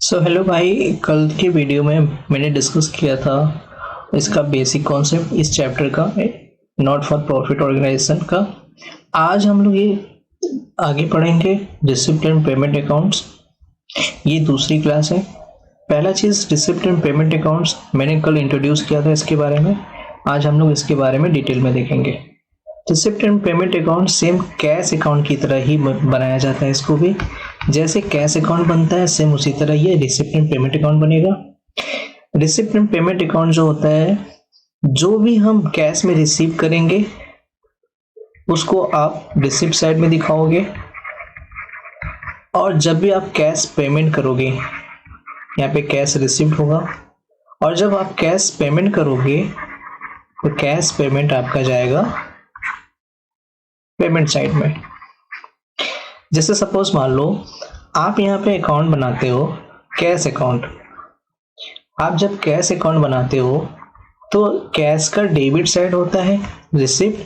Hello भाई, कल की वीडियो में मैंने डिस्कस किया था इसका बेसिक कॉन्सेप्ट इस चैप्टर का, नॉट फॉर प्रॉफिट ऑर्गेनाइजेशन का। आज हम लोग ये आगे पढ़ेंगे रिसिप्ट एंड पेमेंट अकाउंट्स। ये दूसरी क्लास है। पहला चीज़ रिसिप्ट एंड पेमेंट अकाउंट्स मैंने कल इंट्रोड्यूस किया था इसके बारे में। आज हम लोग इसके बारे में डिटेल में देखेंगे। Receipt and payment account same cash account की तरह ही बनाया जाता है। इसको भी जैसे कैश अकाउंट बनता है सेम उसी तरह ये रिसिप्ट एंड पेमेंट अकाउंट बनेगा। रिसिप्ट एंड पेमेंट अकाउंट जो होता है, जो भी हम कैश में रिसीव करेंगे उसको आप रिसिप्ट साइड में दिखाओगे, और जब भी आप कैश पेमेंट करोगे यहाँ पे कैश रिसिप्ट होगा, और जब आप कैश पेमेंट करोगे तो कैश पेमेंट आपका जाएगा पेमेंट साइड में। जैसे सपोज मान लो आप यहाँ पे अकाउंट बनाते हो कैश अकाउंट। आप जब कैश अकाउंट बनाते हो तो कैश का डेबिट साइड होता है रिसिप्ट,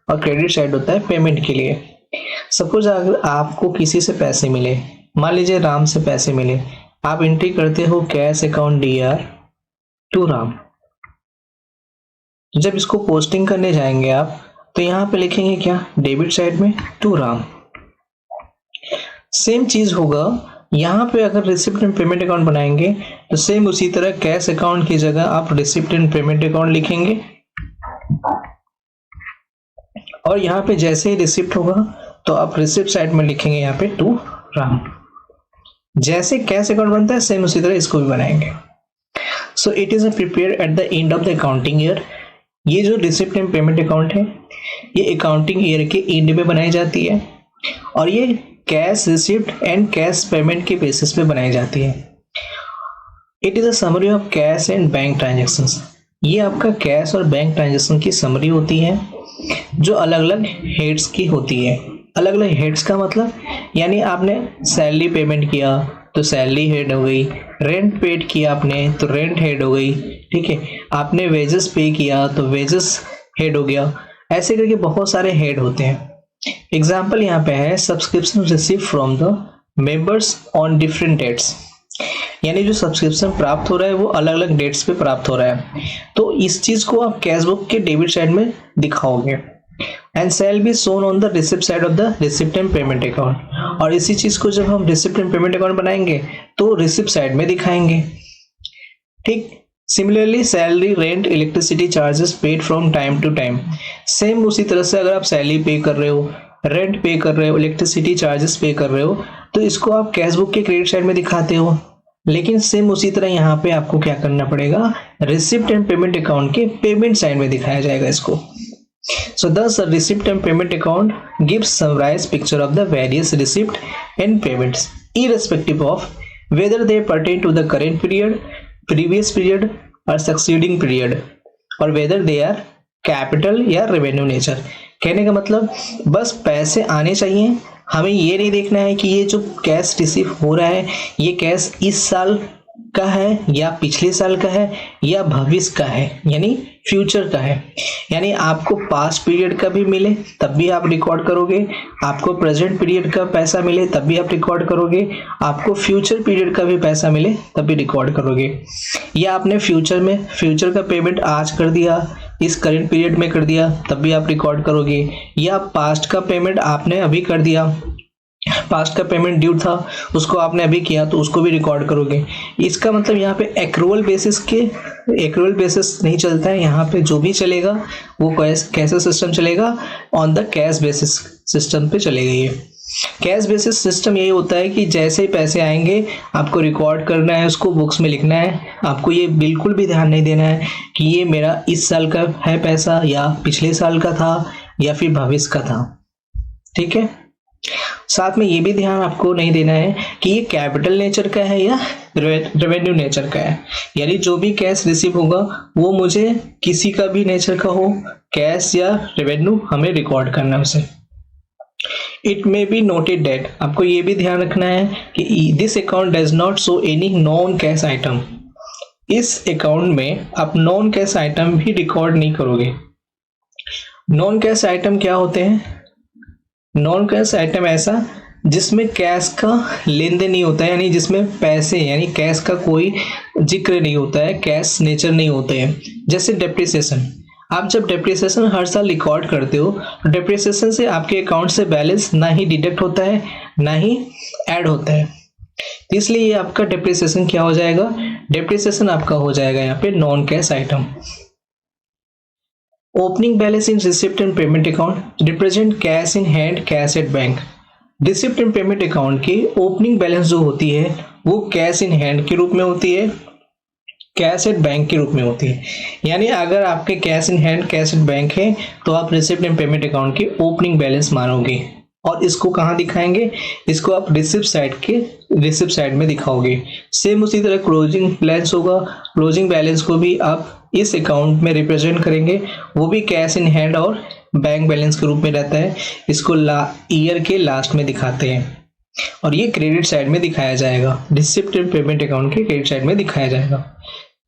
और क्रेडिट साइड होता है पेमेंट के लिए। सपोज अगर आपको किसी से पैसे मिले, मान लीजिए राम से पैसे मिले, आप एंट्री करते हो cash account DR to Ram. जब इसको पोस्टिंग करने जाएंगे आप तो यहाँ पे लिखेंगे क्या, डेबिट साइड में टू राम। सेम चीज होगा यहाँ पे, अगर रिसिप्ट एंड पेमेंट अकाउंट बनाएंगे तो सेम उसी तरह कैश अकाउंट की जगह आप रिसिप्ट एंड पेमेंट अकाउंट लिखेंगे, और यहाँ पे जैसे ही रिसिप्ट होगा तो आप रिसिप्ट साइड में लिखेंगे यहाँ पे टू राम। जैसे कैश अकाउंट बनता है सेम उसी तरह इसको भी बनाएंगे। So it is prepare eight the end of the accounting year. ये जो रिसिप्ट एंड पेमेंट अकाउंट है ये अकाउंटिंग ईयर के एंड में बनाई जाती है, और ये cash receipt and cash payment के बेसिस पे बनाई जाती है। It is a summary of cash and bank transactions. ये आपका कैश और बैंक ट्रांजैक्शन की समरी होती है जो अलग अलग हेड्स की होती है। अलग अलग हेड्स का मतलब यानी आपने सैलरी पेमेंट किया तो सैलरी हेड हो गई, रेंट पेड किया आपने तो रेंट हेड हो गई, ठीक है। आपने वेजेस पे किया तो वेजेस हेड हो गया। ऐसे करके बहुत सारे हेड होते हैं। एग्जाम्पल यहाँ पे है subscription receive from the members on different dates, यानी जो सब्सक्रिप्शन प्राप्त हो रहा है वो अलग अलग डेट्स पे प्राप्त हो रहा है। तो इस चीज को आप कैश बुक के डेबिट साइड में दिखाओगे, and sale be shown on the receipt side of the receipt and payment account. और इसी चीज को जब हम रिसिप्ट एंड पेमेंट अकाउंट बनाएंगे तो रिसिप्ट साइड में दिखाएंगे, ठीक। Similarly salary, rent, electricity charges paid from time to time. Same उसी तरह से अगर आप सैलरी पे कर रहे हो, रेंट पे कर रहे हो, इलेक्ट्रिसिटी चार्जेस पे कर रहे हो तो इसको आप कैश बुक के क्रेडिट साइड में दिखाते हो। लेकिन सेम उसी तरह यहाँ पे आपको क्या करना पड़ेगा, रिसिप्ट एंड पेमेंट अकाउंट के पेमेंट साइड में दिखाया जाएगा इसको। So thus the receipt and payment account gives summarized picture of the various receipt and payments irrespective of whether they pertain to the current period, previous period or succeeding period, or whether they are capital या revenue nature। कहने का मतलब बस पैसे आने चाहिए, हमें ये नहीं देखना है कि ये जो कैश रिसीव हो रहा है ये कैश इस साल का है या पिछले साल का है या भविष्य का है, यानी फ्यूचर का है। यानी आपको पास्ट पीरियड का भी मिले तब भी आप रिकॉर्ड करोगे, आपको प्रेजेंट पीरियड का पैसा मिले तब भी आप रिकॉर्ड करोगे, आपको फ्यूचर पीरियड का भी पैसा मिले तब भी रिकॉर्ड करोगे। या आपने फ्यूचर का पेमेंट आज कर दिया, इस करेंट पीरियड में कर दिया तब भी आप रिकॉर्ड करोगे, या पास्ट का पेमेंट आपने अभी कर दिया, पास्ट का पेमेंट ड्यू था उसको आपने अभी किया तो उसको भी रिकॉर्ड करोगे। इसका मतलब यहाँ पे एक्रूअल बेसिस नहीं चलता है। यहाँ पे जो भी चलेगा वो कैसे सिस्टम चलेगा, on the cash basis system पे चलेगा। ये कैश बेसिस सिस्टम यही होता है कि जैसे ही पैसे आएंगे आपको रिकॉर्ड करना है, उसको बुक्स में लिखना है। आपको ये बिल्कुल भी ध्यान नहीं देना है कि ये मेरा इस साल का है पैसा या पिछले साल का था या फिर भविष्य का था, ठीक है। साथ में ये भी ध्यान आपको नहीं देना है कि ये कैपिटल नेचर का है या रेवेन्यू नेचर का है, यानी जो भी कैश रिसीव होगा वो मुझे किसी का भी नेचर का हो, कैश या रेवेन्यू हमें रिकॉर्ड करना है उसे। It may be noted that, आपको ये भी ध्यान रखना है कि this account does not show any non cash item. इस अकाउंट में आप नॉन कैश आइटम भी रिकॉर्ड नहीं करोगे। नॉन कैश आइटम क्या होते हैं? नॉन कैश आइटम ऐसा जिसमें कैश का लेन देन नहीं होता है, यानी जिसमें पैसे यानी कैश का कोई जिक्र नहीं होता है, कैश नेचर नहीं होते हैं। जैसे डेप्रिसिएशन, आप जब डेप्रिसिएशन हर साल रिकॉर्ड करते हो तो डेप्रिसिएशन से आपके अकाउंट से बैलेंस ना ही डिडक्ट होता है ना ही ऐड होता है, तो इसलिए ये आपका डेप्रिसिएशन क्या हो जाएगा, डेप्रिसिएशन आपका हो जाएगा यहाँ पे non cash item. Opening balance in receipt and payment account represent cash in hand, cash at bank. Receipt and payment account की ओपनिंग बैलेंस जो होती है वो कैश इन हैंड के रूप में होती है, कैश एट बैंक के रूप में होती है। यानी अगर आपके cash in hand, cash at bank है तो आप रिसिप्ट एंड पेमेंट अकाउंट की ओपनिंग बैलेंस मानोगे, और इसको कहाँ दिखाएंगे, इसको आप रिसिप्ट साइड में दिखाओगे। सेम उसी तरह क्लोजिंग बैलेंस होगा, क्लोजिंग बैलेंस को भी आप इस अकाउंट में रिप्रेजेंट करेंगे, वो भी कैश इन हैंड और बैंक बैलेंस के रूप में रहता है। इसको ईयर के लास्ट में दिखाते हैं और ये क्रेडिट साइड में दिखाया जाएगा, रिसिप्ट एंड पेमेंट अकाउंट के क्रेडिट साइड में दिखाया जाएगा।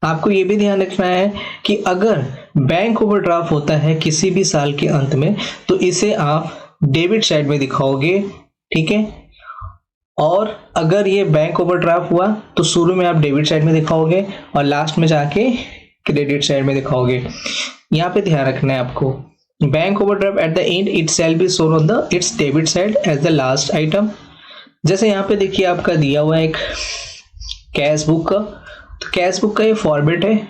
आपको ये भी ध्यान रखना है कि अगर बैंक ओवरड्राफ्ट होता है किसी भी साल के अंत में तो इसे आप डेबिट साइड में दिखाओगे, ठीक है। और अगर ये बैंक ओवरड्राफ्ट हुआ तो शुरू में आप डेबिट साइड में दिखाओगे और लास्ट में जाके क्रेडिट साइड में दिखाओगे। यहाँ पे ध्यान रखना है आपको, bank overdraft at the end it shall be shown on the its debit side as the last item. जैसे यहाँ पे देखिए आपका दिया हुआ है एक कैश बुक का, तो कैश बुक का ये फॉर्मेट है,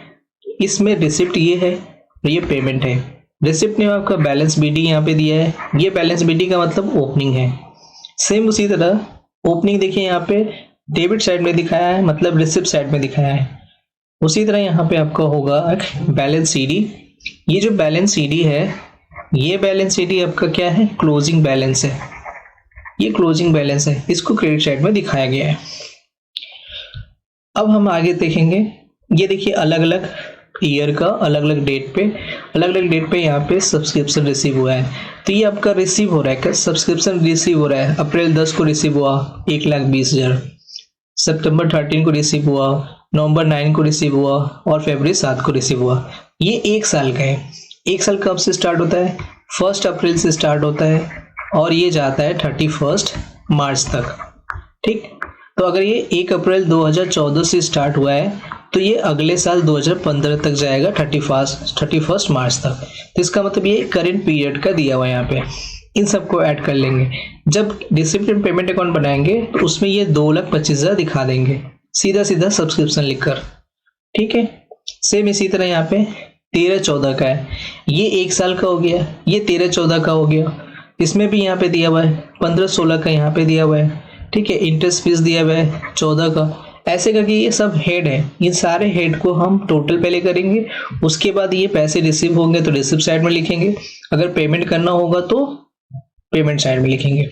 इसमें रिसिप्ट ये है और ये पेमेंट है। रिसिप्ट में आपका बैलेंस बीडी यहाँ पे दिया है, ये बैलेंस बीडी का मतलब ओपनिंग है। सेम उसी तरह ओपनिंग देखिए यहाँ पे डेबिट साइड में दिखाया है, मतलब रिसिप्ट साइड में दिखाया है। उसी तरह यहाँ पे आपका होगा बैलेंस सीडी। ये जो बैलेंस सीडी है, ये बैलेंस सीडी आपका क्या है, क्लोजिंग बैलेंस है, ये क्लोजिंग बैलेंस है, इसको क्रेडिट साइड में दिखाया गया है। अब हम आगे देखेंगे, ये देखिए अलग अलग ईयर का अलग अलग डेट पे यहाँ पे सब्सक्रिप्शन रिसीव हुआ है, तो ये आपका रिसीव हो रहा है, सब्सक्रिप्शन रिसीव हो रहा है। अप्रैल 10 को रिसीव हुआ 1,20,000, सितंबर 13 को रिसीव हुआ, नवंबर 9 को रिसीव हुआ और फरवरी 7 को रिसीव हुआ। ये एक साल का है। एक साल कब से स्टार्ट होता है, 1 अप्रैल से स्टार्ट होता है और ये जाता है 31 मार्च तक, ठीक। तो अगर ये 1 अप्रैल 2014 से स्टार्ट हुआ है तो ये अगले साल 2015 तक जाएगा 31 मार्च तक। तो इसका मतलब ये करेंट पीरियड का दिया हुआ है यहाँ पे। इन सबको ऐड कर लेंगे। जब रिसिप्ट एंड पेमेंट अकाउंट बनाएंगे तो उसमें ये 2,25,000 दिखा देंगे, सीधा सीधा सब्सक्रिप्शन लिखकर, ठीक है। सेम इसी तरह यहाँ पे 13-14 का है, ये 1 साल का हो गया, ये 13-14 का हो गया। इसमें भी यहाँ पे दिया हुआ है 15-16 का, यहाँ पे दिया हुआ है, ठीक है। इंटरेस्ट फीस दिया हुआ है 14 का। ऐसे करके ये सब हेड है, ये सारे हेड को हम टोटल पहले करेंगे, उसके बाद ये पैसे रिसीव होंगे तो रिसिप्ट साइड में लिखेंगे, अगर पेमेंट करना होगा तो पेमेंट साइड में लिखेंगे।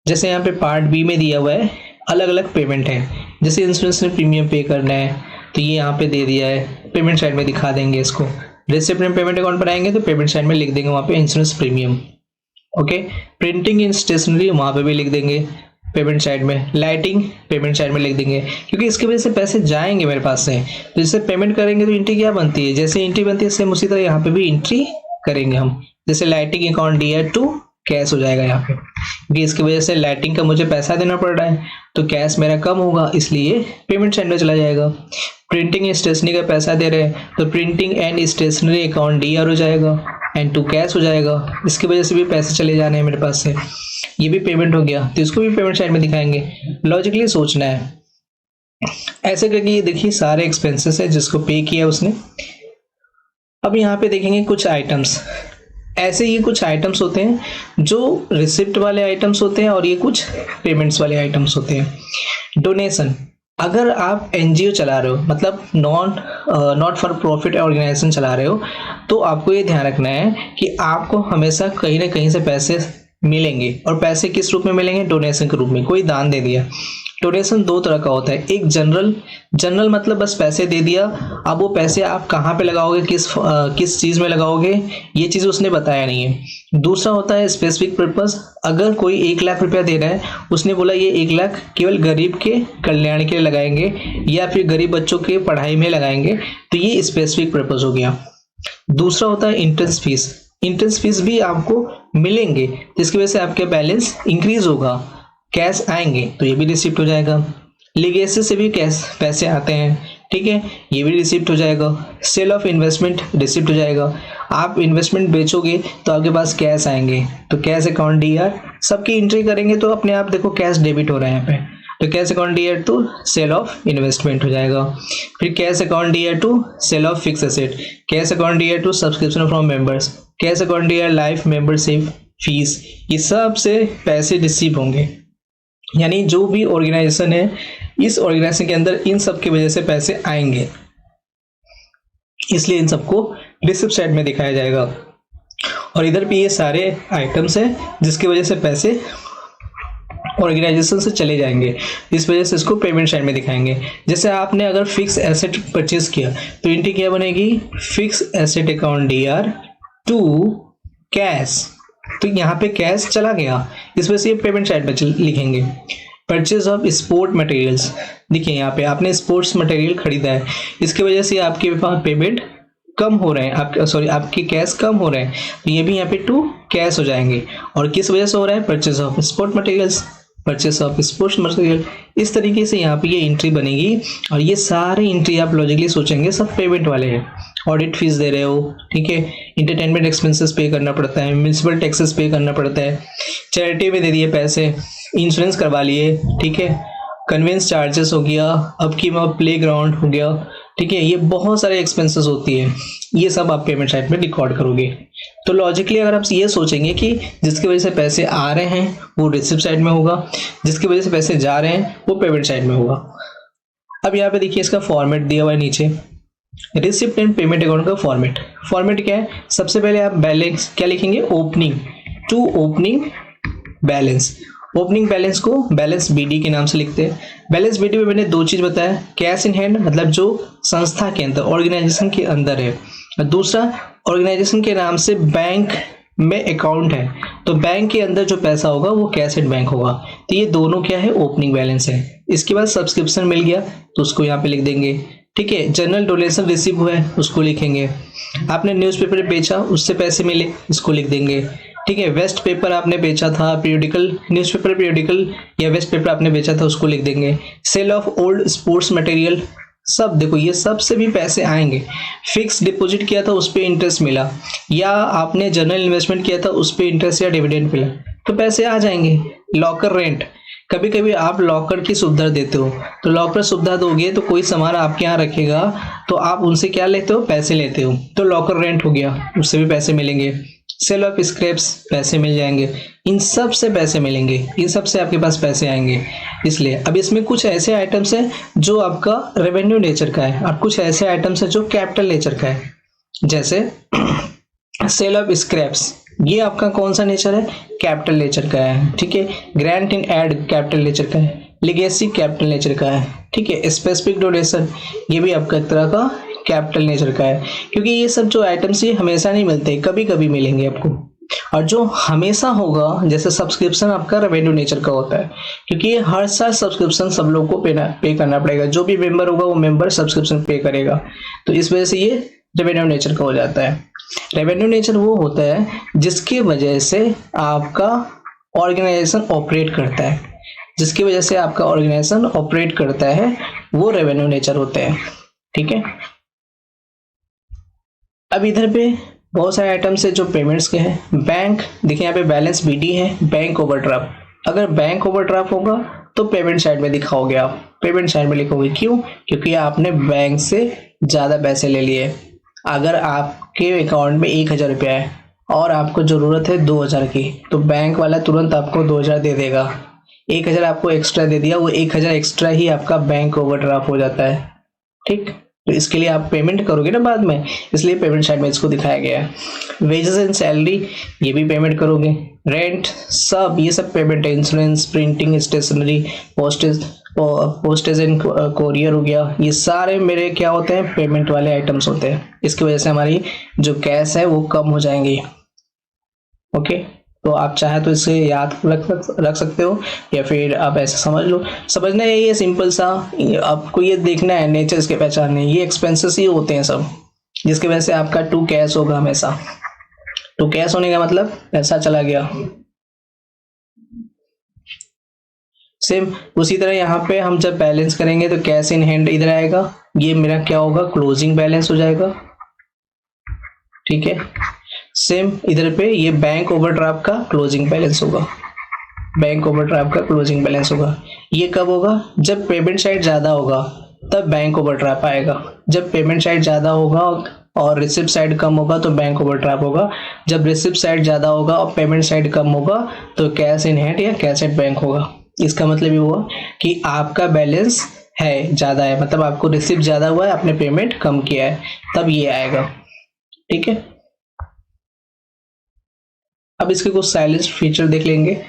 जैसे यहाँ पे पार्ट बी में दिया हुआ है अलग अलग पेमेंट है, जैसे इंश्योरेंस में प्रीमियम पे करना है तो ये यहाँ पे दे दिया है, पेमेंट साइड में दिखा देंगे इसको। रिसिप्ट में पेमेंट अकाउंट बनाएंगे तो पेमेंट साइड में लिख देंगे वहाँ पे इंश्योरेंस प्रीमियम, ओके। प्रिंटिंग इन स्टेशनरी वहाँ पे भी लिख देंगे पेमेंट साइड में। लाइटिंग पेमेंट साइड में लिख देंगे, क्योंकि इसकी वजह से पैसे जाएंगे मेरे पास से, तो इससे पेमेंट करेंगे तो एंट्री क्या बनती है, जैसे एंट्री बनती है सेम उसी तरह यहाँ पे भी एंट्री करेंगे हम। जैसे लाइटिंग अकाउंट दिया टू कैश हो जाएगा यहाँ पे, क्योंकि इसकी वजह से लाइटिंग का मुझे पैसा देना पड़ रहा है तो कैश मेरा कम होगा, इसलिए पेमेंट साइड में चला जाएगा। प्रिंटिंग एंड स्टेशनरी का पैसा दे रहे हैं तो printing and stationery account DR हो जाएगा एंड टू कैश हो जाएगा, इसकी वजह से भी पैसे चले जाने हैं मेरे पास से, ये भी पेमेंट हो गया तो इसको भी पेमेंट साइड में दिखाएंगे। लॉजिकली सोचना है, ऐसे करके ये देखिए सारे एक्सपेंसेस है जिसको पे किया उसने। अब यहाँ पे देखेंगे कुछ आइटम्स, ऐसे ये कुछ आइटम्स होते हैं जो रिसिप्ट वाले आइटम्स होते हैं और ये कुछ पेमेंट्स वाले आइटम्स होते हैं। डोनेशन, अगर आप NGO चला रहे हो, मतलब नॉट फॉर प्रॉफिट ऑर्गेनाइजेशन चला रहे हो, तो आपको ये ध्यान रखना है कि आपको हमेशा कहीं ना कहीं से पैसे मिलेंगे, और पैसे किस रूप में मिलेंगे, डोनेशन के रूप में। कोई दान दे दिया, डोनेशन 2 तरह का होता है, एक जनरल मतलब बस पैसे दे दिया, अब वो पैसे आप कहाँ पे लगाओगे, किस चीज़ में लगाओगे, ये चीज़ उसने बताया नहीं है। दूसरा होता है स्पेसिफिक पर्पस, अगर कोई 1 लाख रुपया दे रहा है, उसने बोला ये 1 लाख केवल गरीब के कल्याण के लिए लगाएंगे या फिर गरीब बच्चों के पढ़ाई में लगाएंगे, तो ये स्पेसिफिक पर्पस हो गया। दूसरा होता है इंट्रेंस फीस, इंटरेस्ट फीस भी आपको मिलेंगे, जिसकी वजह से आपके बैलेंस इंक्रीज होगा, कैश आएंगे तो ये भी रिसिप्ट हो जाएगा। लीगेसी से भी कैश पैसे आते हैं, ठीक है, ये भी रिसिप्ट हो जाएगा। सेल ऑफ इन्वेस्टमेंट रिसिप्ट हो जाएगा, आप इन्वेस्टमेंट बेचोगे तो आपके पास कैश आएंगे, तो कैश अकाउंट डीआर सबकी एंट्री करेंगे तो अपने आप देखो कैश डेबिट हो रहा है यहाँ पे, तो cash account DR to sale of investment हो जाएगा। फिर cash account DR to sale of fix asset, cash account DR to subscription from members, cash account DR life membership fees, ये सब से पैसे रिसीव होंगे। यानी जो भी ऑर्गेनाइजेशन है, इस ऑर्गेनाइजेशन के अंदर इन सब की वजह से पैसे आएंगे, इसलिए इन सबको रिसिप्ट साइड में दिखाया जाएगा। और इधर भी ये सारे आइटम्स हैं जिसकी वजह से पैसे ऑर्गेनाइजेशन से चले जाएंगे, इस वजह से इसको पेमेंट साइड में दिखाएंगे। जैसे आपने अगर फिक्स एसेट परचेज किया तो एंट्री क्या बनेगी, fix asset account DR to cash, तो यहाँ पे कैश चला गया, इस वजह से ये पेमेंट साइड में लिखेंगे। परचेज ऑफ स्पोर्ट मटेरियल्स, देखिए यहाँ पे आपने स्पोर्ट्स मटेरियल खरीदा है, इसकी वजह से आपके पास पेमेंट कम हो रहे हैं, आपके कैश कम हो रहे हैं, तो ये भी यहाँ पे टू कैश हो जाएंगे। और किस वजह से हो रहा है, purchase of sport materials, purchase of sports material, इस तरीके से यहाँ पे ये एंट्री बनेगी। और ये सारे एंट्री आप लॉजिकली सोचेंगे सब पेमेंट वाले हैं। ऑडिट फीस दे रहे हो, ठीक है, इंटरटेनमेंट एक्सपेंसेस पे करना पड़ता है, म्यूनिसिपल टैक्सेस पे करना पड़ता है, चैरिटी में दे दिए पैसे, इंश्योरेंस करवा लिए, ठीक है, कन्वेंस चार्जेस हो गया, अपकीप ऑफ प्ले ग्राउंड हो गया, ठीक है, ये बहुत सारे एक्सपेंसेस होती है, ये सब आप पेमेंट साइड में रिकॉर्ड करोगे। तो लॉजिकली अगर आप ये सोचेंगे कि जिसकी वजह से पैसे आ रहे हैं वो रिसिप्ट साइड में होगा, जिसकी वजह से पैसे जा रहे हैं वो पेमेंट साइड में होगा। अब यहाँ पे देखिए इसका फॉर्मेट दिया हुआ है नीचे, रिसिप्ट एंड पेमेंट अकाउंट का फॉर्मेट क्या है, सबसे पहले आप बैलेंस क्या लिखेंगे, opening to opening balance, opening balance को बैलेंस बीडी के नाम से लिखते हैं। बैलेंस बीडी में मैंने दो चीज बताया, कैश इन हैंड मतलब जो संस्था के अंदर ऑर्गेनाइजेशन के अंदर है, और दूसरा ऑर्गेनाइजेशन के नाम से बैंक में अकाउंट है, तो बैंक के अंदर जो पैसा होगा वो कैश इन बैंक होगा, तो ये दोनों क्या है, ओपनिंग बैलेंस है। इसके बाद सब्सक्रिप्शन मिल गया तो उसको यहाँ पे लिख देंगे, ठीक है, जनरल डोनेशन रिसीव हुआ है उसको लिखेंगे, आपने न्यूज़पेपर बेचा उससे पैसे मिले इसको लिख देंगे, ठीक है, वेस्ट पेपर आपने बेचा था, पीरियडिकल न्यूज़पेपर पीरियडिकल या वेस्ट पेपर आपने बेचा था उसको लिख देंगे, sale of old sports material, सब देखो ये सब से भी पैसे आएंगे। फिक्स डिपॉजिट किया था उस पर इंटरेस्ट मिला, या आपने जनरल इन्वेस्टमेंट किया था उस पर इंटरेस्ट या डिविडेंड मिला, तो पैसे आ जाएंगे। लॉकर रेंट, कभी कभी आप लॉकर की सुविधा देते हो, तो लॉकर सुविधा दोगे तो कोई सामान आपके यहाँ रखेगा तो आप उनसे क्या लेते हो, पैसे लेते हो, तो लॉकर रेंट हो गया, उससे भी पैसे मिलेंगे। सेल ऑफ स्क्रैप्स, पैसे मिल जाएंगे, इन सब से पैसे मिलेंगे, इन सब से आपके पास पैसे आएंगे। इसलिए अब इसमें कुछ ऐसे आइटम्स हैं जो आपका रेवेन्यू नेचर का है और कुछ ऐसे आइटम्स हैं जो कैपिटल नेचर का है। जैसे सेल ऑफ स्क्रैप्स, ये आपका कौन सा नेचर है, कैपिटल नेचर का है, ठीक है। Grant in aid capital nature का है, लिगेसी कैपिटल नेचर का है, ठीक है। स्पेसिफिक डोनेशन, ये भी आपका एक तरह का कैपिटल नेचर का है, क्योंकि ये सब जो आइटम्स ये हमेशा नहीं मिलते, कभी कभी मिलेंगे आपको। और जो हमेशा होगा जैसे सब्सक्रिप्शन आपका रेवेन्यू नेचर का होता है, क्योंकि ये हर साल सब्सक्रिप्शन सब लोगों को पे करना पड़ेगा, जो भी मेंबर होगा वो मेंबर सब्सक्रिप्शन पे करेगा, तो इस वजह से ये रेवेन्यू नेचर का हो जाता है। रेवेन्यू नेचर वो होता है जिसकी वजह से आपका ऑर्गेनाइजेशन ऑपरेट करता है, जिसकी वजह से आपका ऑर्गेनाइजेशन ऑपरेट करता है वो रेवेन्यू नेचर होते हैं, ठीक है। अब इधर पे बहुत सारे आइटम्स है जो पेमेंट्स के हैं। बैंक, देखिए यहाँ पे बैलेंस बीडी है, बैंक ओवरड्राफ्ट, अगर बैंक ओवरड्राफ्ट होगा तो पेमेंट साइड में दिखाओगे, आप पेमेंट साइड में लिखोगे, क्यों, क्योंकि आपने बैंक से ज़्यादा पैसे ले लिए। अगर आपके अकाउंट में 1000 रुपया है और आपको ज़रूरत है 2000 की, तो बैंक वाला तुरंत आपको 2000 दे देगा, 1000 आपको एक्स्ट्रा दे दिया, वो 1000 एक्स्ट्रा ही आपका बैंक ओवरड्राफ्ट हो जाता है, ठीक। तो इसके लिए आप पेमेंट करोगे ना बाद में, इसलिए पेमेंट साइड में इसको दिखाया गया है। वेजेस एंड सैलरी, ये भी पेमेंट करोगे। रेंट, सब ये सब पेमेंट है। Insurance, printing, stationery, postage and courier हो गया, ये सारे मेरे क्या होते हैं, पेमेंट वाले आइटम्स होते हैं। इसकी वजह से हमारी जो कैश है वो कम हो जाएंगी, ओके। तो आप चाहे तो इसे याद रख सकते हो, या फिर आप ऐसे समझ लो। समझना यही है सिंपल सा, आपको ये देखना है नेचर इसके पहचानने, ये एक्सपेंसेस ही होते हैं सब, जिसकी वजह से आपका टू कैश होगा हमेशा। तो कैश होने का मतलब पैसा चला गया। सेम उसी तरह यहाँ पे हम जब बैलेंस करेंगे तो कैश इन हैंड इधर आएगा, ये मेरा क्या होगा, क्लोजिंग बैलेंस हो जाएगा। ठीक है, सेम इधर पे ये बैंक ओवरड्राफ्ट का क्लोजिंग बैलेंस होगा, बैंक ओवरड्राफ्ट का क्लोजिंग बैलेंस होगा। ये कब होगा, जब पेमेंट साइड ज्यादा होगा तब बैंक ओवरड्राफ्ट आएगा। जब पेमेंट साइड ज्यादा होगा और रिसिप्ट साइड कम होगा तो बैंक ओवरड्राफ्ट होगा। जब रिसिप्ट साइड ज्यादा होगा और पेमेंट साइड कम होगा तो कैश इन हैंड या कैश एट बैंक होगा। इसका मतलब ये हुआ कि आपका बैलेंस है ज्यादा है, मतलब आपको रिसिप्ट ज्यादा हुआ है, आपने पेमेंट कम किया है, तब ये आएगा। ठीक है, अब इसके कुछ साइलेंस फीचर देख लेंगे।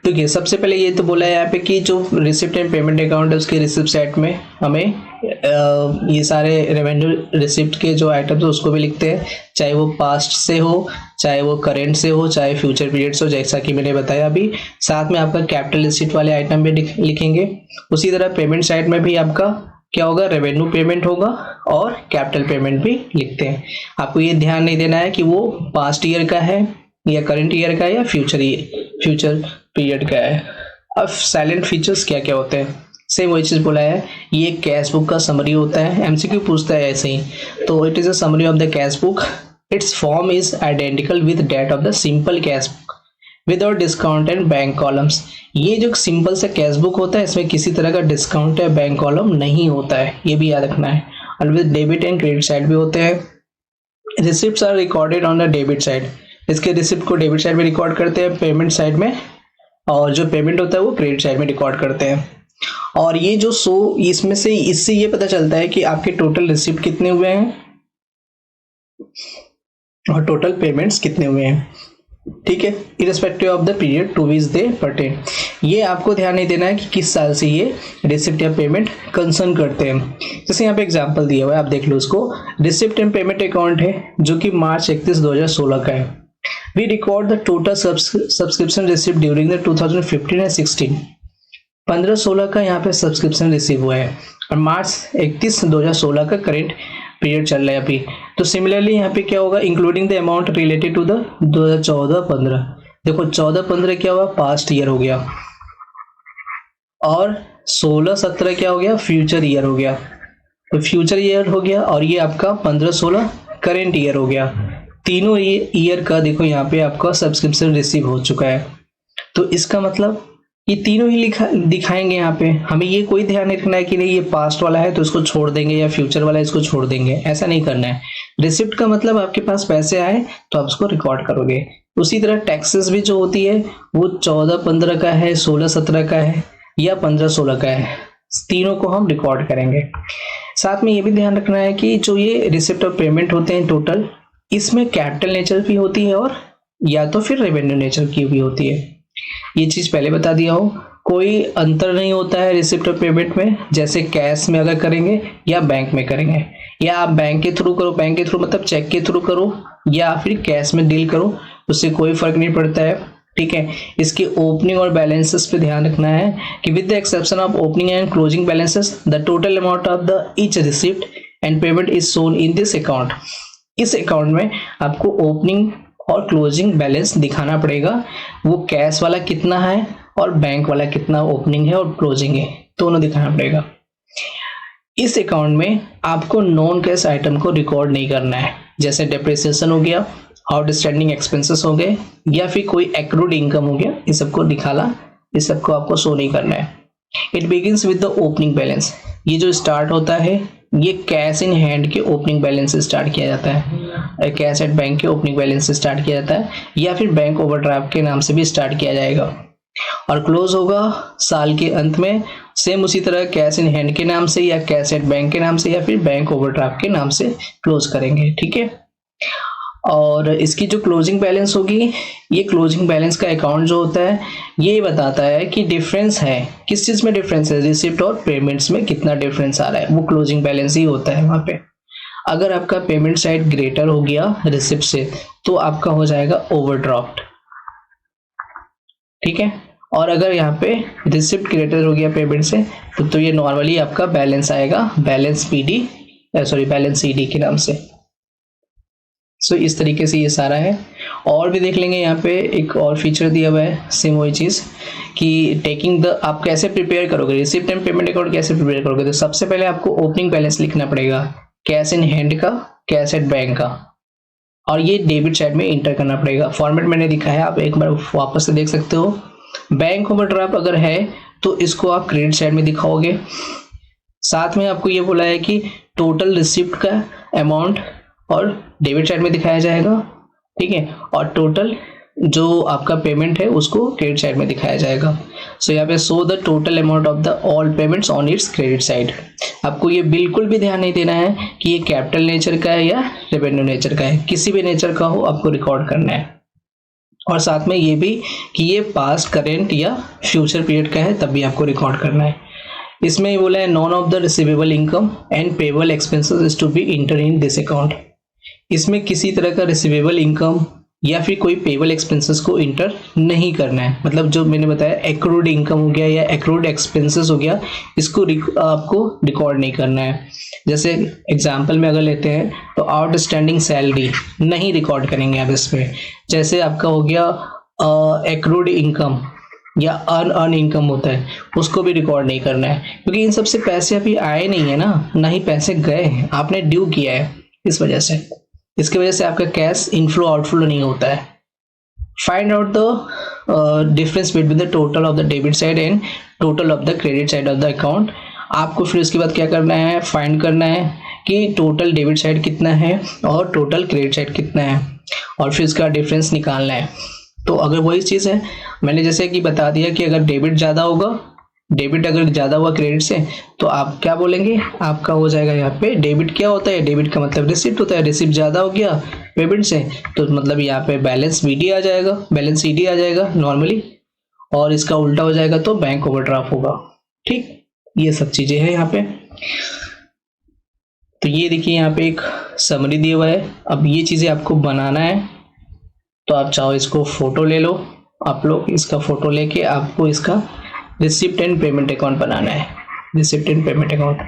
देखिए सबसे पहले ये तो बोला है यहाँ पे कि जो रिसिप्ट एंड पेमेंट अकाउंट है उसके रिसिप्ट साइड में हमें ये सारे रेवेन्यू रिसिप्ट के जो आइटम्स है उसको भी लिखते हैं, चाहे वो पास्ट से हो, चाहे वो करेंट से हो, चाहे फ्यूचर पीरियड से हो, जैसा कि मैंने बताया अभी। साथ में आपका कैपिटल रिसिप्ट वाले आइटम भी लिखेंगे। उसी तरह पेमेंट साइड में भी आपका क्या होगा, रेवेन्यू पेमेंट होगा और कैपिटल पेमेंट भी लिखते हैं। आपको ये ध्यान नहीं देना है कि वो पास्ट ईयर का है या करंट ईयर का है या फ्यूचर पीरियड का है। अब साइलेंट फीचर्स क्या क्या होते हैं, सेम वही चीज बोला है। ये कैश बुक का समरी होता है, एमसीक्यू पूछता है ऐसे ही। तो it is a summary of the cash book, its form is identical with that of the simple cash book without discount and bank columns. ये जो सिंपल सा कैश बुक होता है इसमें किसी तरह का डिस्काउंट या बैंक कॉलम नहीं होता है, ये भी याद रखना है। और with debit and credit side भी होते हैं। Receipts are recorded on the debit side, इसके रिसिप्ट को डेबिट साइड में रिकॉर्ड करते हैं पेमेंट साइड में, और जो पेमेंट होता है वो क्रेडिट साइड में रिकॉर्ड करते हैं। और ये जो इसमें से इससे ये पता चलता है कि आपके टोटल रिसिप्ट कितने हुए हैं और टोटल पेमेंट्स कितने हुए हैं। ठीक है, irrespective of the period to which they pertain. ये आपको ध्यान नहीं देना है कि किस साल से ये रिसिप्ट या पेमेंट कंसर्न करते हैं। जैसे यहाँ पे एग्जांपल दिया हुआ है, आप देख लो इसको। रिसिप्ट एंड पेमेंट अकाउंट है जो कि मार्च 31, 2016 का है। We record the total subscription received during the 2015 and 16। 15-16 का यहाँ पे सब्सक्रिप्शन रिसीव हुआ है और मार्च 31, 2016 का करेंट पीरियड चल रहा है अभी। तो सिमिलरली यहाँ पे क्या होगा, including the amount related to the 2014-15। देखो 14-15 क्या हुआ, पास्ट ईयर हो गया, और 16-17 क्या हो गया, फ्यूचर ईयर हो गया। तो फ्यूचर ईयर हो गया और ये आपका 15-16 करेंट ईयर हो गया। तीनों ईयर का देखो यहाँ पे आपका सब्सक्रिप्शन रिसीव हो चुका है। तो इसका मतलब ये तीनों ही दिखाएंगे यहाँ पे। हमें ये कोई ध्यान नहीं रखना है कि नहीं ये पास्ट वाला है तो इसको छोड़ देंगे या फ्यूचर वाला है इसको छोड़ देंगे, ऐसा नहीं करना है। रिसिप्ट का मतलब आपके पास पैसे आए तो आप उसको रिकॉर्ड करोगे। उसी तरह टैक्सेस भी जो होती है वो 14-15 का है, 16-17 का है या 15-16 का है, तीनों को हम रिकॉर्ड करेंगे। साथ में ये भी ध्यान रखना है कि जो ये रिसिप्ट और पेमेंट होते हैं टोटल, इसमें कैपिटल नेचर भी होती है और या तो फिर रेवेन्यू नेचर की भी होती है। ये चीज पहले बता दिया हो, कोई अंतर नहीं होता है रिसिप्ट और पेमेंट में। जैसे कैश में अगर करेंगे या बैंक में करेंगे, या आप बैंक के थ्रू करो, बैंक के थ्रू मतलब चेक के थ्रू करो, या फिर कैश में डील करो, उससे कोई फर्क नहीं पड़ता है। ठीक है, इसके ओपनिंग और बैलेंसेस पे ध्यान रखना है कि with the exception of opening and closing balances the total amount of the each receipt and payment is shown in this account. इस अकाउंट में आपको ओपनिंग और क्लोजिंग बैलेंस दिखाना पड़ेगा, वो कैश वाला कितना है और बैंक वाला कितना ओपनिंग है और क्लोजिंग है, दोनों दिखाना पड़ेगा। इस अकाउंट में आपको नॉन कैश आइटम को रिकॉर्ड नहीं करना है, जैसे डेप्रिसिएशन हो गया, आउटस्टैंडिंग एक्सपेंसेस हो गए, या फिर कोई एक्रूड इनकम हो गया, इस सबको दिखाना, इस सबको आपको शो नहीं करना है। It begins with the opening balance. ये जो स्टार्ट होता है ये कैश इन हैंड के ओपनिंग बैलेंस से स्टार्ट किया जाता है, कैश एट बैंक के ओपनिंग बैलेंस से स्टार्ट किया जाता है, या फिर बैंक ओवरड्राफ्ट के नाम से भी स्टार्ट किया जाएगा, और क्लोज होगा साल के अंत में, सेम उसी तरह कैश इन हैंड के नाम से या कैश एट बैंक के नाम से या फिर बैंक ओवरड्राफ्ट के नाम से क्लोज करेंगे। ठीक है, और इसकी जो क्लोजिंग बैलेंस होगी, ये क्लोजिंग बैलेंस का अकाउंट जो होता है ये बताता है कि डिफरेंस है, किस चीज में डिफरेंस है, रिसिप्ट और पेमेंट्स में कितना डिफरेंस आ रहा है, वो क्लोजिंग बैलेंस ही होता है वहां पे। अगर आपका पेमेंट साइड ग्रेटर हो गया रिसिप्ट से तो आपका हो जाएगा ओवरड्राफ्ट। ठीक है, और अगर यहाँ पे रिसिप्ट ग्रेटर हो गया पेमेंट से तो ये नॉर्मली आपका बैलेंस आएगा, बैलेंस पीडी बैलेंस सीडी के नाम से। सो इस तरीके से ये सारा है। और भी देख लेंगे। यहाँ पे एक और फीचर दिया हुआ है, सेम वही चीज़ कि टेकिंग द, आप कैसे प्रिपेयर करोगे रिसिप्ट एंड पेमेंट अकाउंट, कैसे प्रिपेयर करोगे। तो सबसे पहले आपको ओपनिंग बैलेंस लिखना पड़ेगा, कैश इन हैंड का, कैश एट बैंक का, और ये डेबिट साइड में इंटर करना पड़ेगा। फॉर्मेट मैंने दिखा है, आप एक बार वापस से देख सकते हो। बैंक ओवरड्राफ्ट अगर है तो इसको आप क्रेडिट साइड में दिखाओगे। साथ में आपको ये बोला है कि टोटल रिसिप्ट का अमाउंट और डेबिट साइड में दिखाया जाएगा, ठीक है, और टोटल जो आपका पेमेंट है उसको क्रेडिट साइड में दिखाया जाएगा। सो यहाँ पे show the total amount of the all payments on it's credit side. आपको ये बिल्कुल भी ध्यान नहीं देना है कि ये कैपिटल नेचर का है या रेवेन्यू नेचर का है, किसी भी नेचर का हो आपको रिकॉर्ड करना है। और साथ में ये भी कि ये पास्ट, करेंट या फ्यूचर पीरियड का है तब भी आपको रिकॉर्ड करना है। इसमें बोला है none of the receivable income and payable expenses is to be enter in this account. इसमें किसी तरह का रिसीवेबल इनकम या फिर कोई पेबल एक्सपेंसेस को इंटर नहीं करना है। मतलब जो मैंने बताया एक्रूड इनकम हो गया या एक्रूड एक्सपेंसेस हो गया, इसको आपको रिकॉर्ड नहीं करना है। जैसे एग्जांपल में अगर लेते हैं तो आउटस्टैंडिंग सैलरी नहीं रिकॉर्ड करेंगे आप इसमें। जैसे आपका हो गया एक्रूड इनकम या अर्न इनकम होता है, उसको भी रिकॉर्ड नहीं करना है, क्योंकि इन सबसे पैसे अभी आए नहीं है ना ही पैसे गए हैं, आपने ड्यू किया है। इस वजह से, इसकी वजह से आपका कैश इनफ्लो आउटफ्लो नहीं होता है। Find out the difference between the total of the debit side and total of the credit side of the account. आपको फिर उसके बाद क्या करना है, फाइंड करना है कि टोटल डेबिट साइड कितना है और टोटल क्रेडिट साइड कितना है, और फिर इसका डिफरेंस निकालना है। तो अगर वही चीज़ है, मैंने जैसे कि बता दिया कि अगर डेबिट ज़्यादा होगा, डेबिट अगर ज़्यादा हुआ क्रेडिट से, तो आप क्या बोलेंगे, आपका हो जाएगा यहाँ पे डेबिट। क्या होता है, डेबिट का मतलब रिसिप्ट होता है। रिसिप्ट ज़्यादा हो गया पेमेंट से तो मतलब यहाँ पे बैलेंस बीडी आ जाएगा, बैलेंस सीडी आ जाएगा नॉर्मली, और इसका उल्टा हो जाएगा तो बैंक ओवरड्राफ्ट होगा। ठीक, ये सब चीज़ें हैं यहाँ पे। तो ये देखिए यहाँ पे एक समरी दिया हुआ है। अब ये चीज़ें आपको बनाना है, तो आप चाहो इसको फोटो ले लो, आप लोग इसका फोटो लेके आपको इसका रिसिप्ट एंड पेमेंट अकाउंट बनाना है। रिसिप्ट एंड पेमेंट अकाउंट,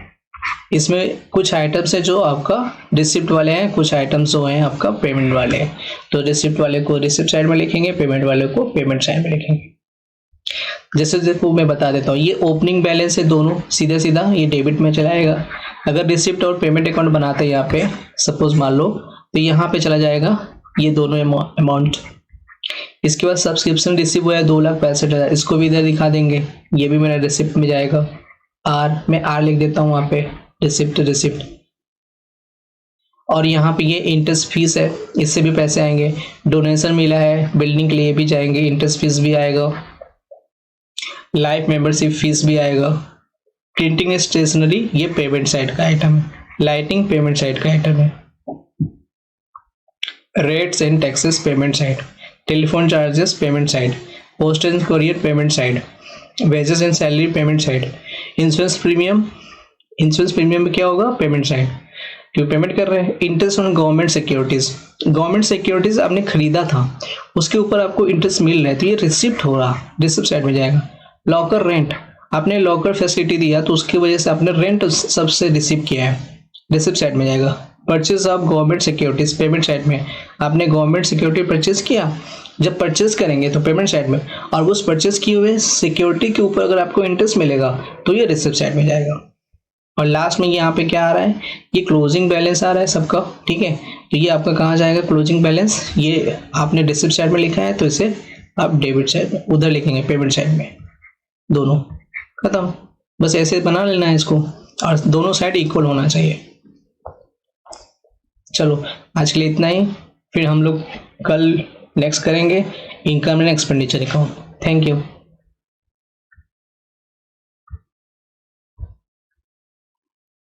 इसमें कुछ आइटम्स है जो आपका रिसिप्ट वाले हैं, कुछ आइटम्स जो हैं आपका पेमेंट वाले हैं। तो रिसिप्ट वाले को रिसिप्ट साइड में लिखेंगे, पेमेंट वाले को पेमेंट साइड में लिखेंगे। जैसे देखो मैं बता देता हूँ, ये ओपनिंग बैलेंस है, दोनों सीधा सीधा ये डेबिट में चलाएगा। अगर रिसिप्ट और पेमेंट अकाउंट बनाते हैं यहाँ पे सपोज मान लो, तो यहाँ पे चला जाएगा ये दोनों अमाउंट। इसके बाद सब्सक्रिप्शन रिसीव हुआ है 2,65,000, इसको भी इधर दिखा देंगे, ये भी मेरा रिसिप्ट में जाएगा। मैं आर लिख देता हूँ वहाँ पे, रिसिप्ट। और यहाँ पे ये इंटरेस्ट फीस है, इससे भी पैसे आएंगे। डोनेशन मिला है बिल्डिंग के लिए भी जाएंगे, इंटरेस्ट फीस भी आएगा। लाइफ मेंबरशिप फीस भी आएगा। प्रिंटिंग स्टेशनरी ये पेमेंट साइड का आइटम है। लाइटिंग पेमेंट साइड का आइटम है। Rates and taxes payment side. Telephone charges payment side. Post and courier payment side. Wages and salary payment side. Insurance premium में क्या होगा, पेमेंट साइड, क्यों payment कर रहे हैं। इंटरेस्ट ऑन गवर्नमेंट सिक्योरिटीज आपने खरीदा था, उसके ऊपर आपको इंटरेस्ट मिल रहा है, तो ये रिसिप्ट हो रहा, रिसिप्ट साइड में जाएगा। लॉकर रेंट, आपने लॉकर फैसिलिटी दिया तो उसकी वजह से आपने रेंट सबसे रिसीव किया है, रिसिप्ट साइड में जाएगा। Purchase of government securities payment side में, आपने गवर्नमेंट सिक्योरिटी परचेज किया, जब परचेज करेंगे तो पेमेंट साइड में, और उस परचेज किए हुए सिक्योरिटी के ऊपर अगर आपको इंटरेस्ट मिलेगा तो ये रिसिप्ट साइड में जाएगा। और लास्ट में यहाँ पे क्या आ रहा है, ये क्लोजिंग बैलेंस आ रहा है सबका, ठीक है। तो ये आपका कहाँ जाएगा क्लोजिंग बैलेंस, ये आपने रिसिप्ट साइड में लिखा है तो इसे आप डेबिट साइड में उधर लिखेंगे, पेमेंट साइड में, दोनों खत्म। बस ऐसे बना लेना है इसको, और दोनों साइड इक्वल होना चाहिए। चलो आज के लिए इतना ही, फिर हम लोग कल नेक्स्ट करेंगे income and expenditure account. Thank you.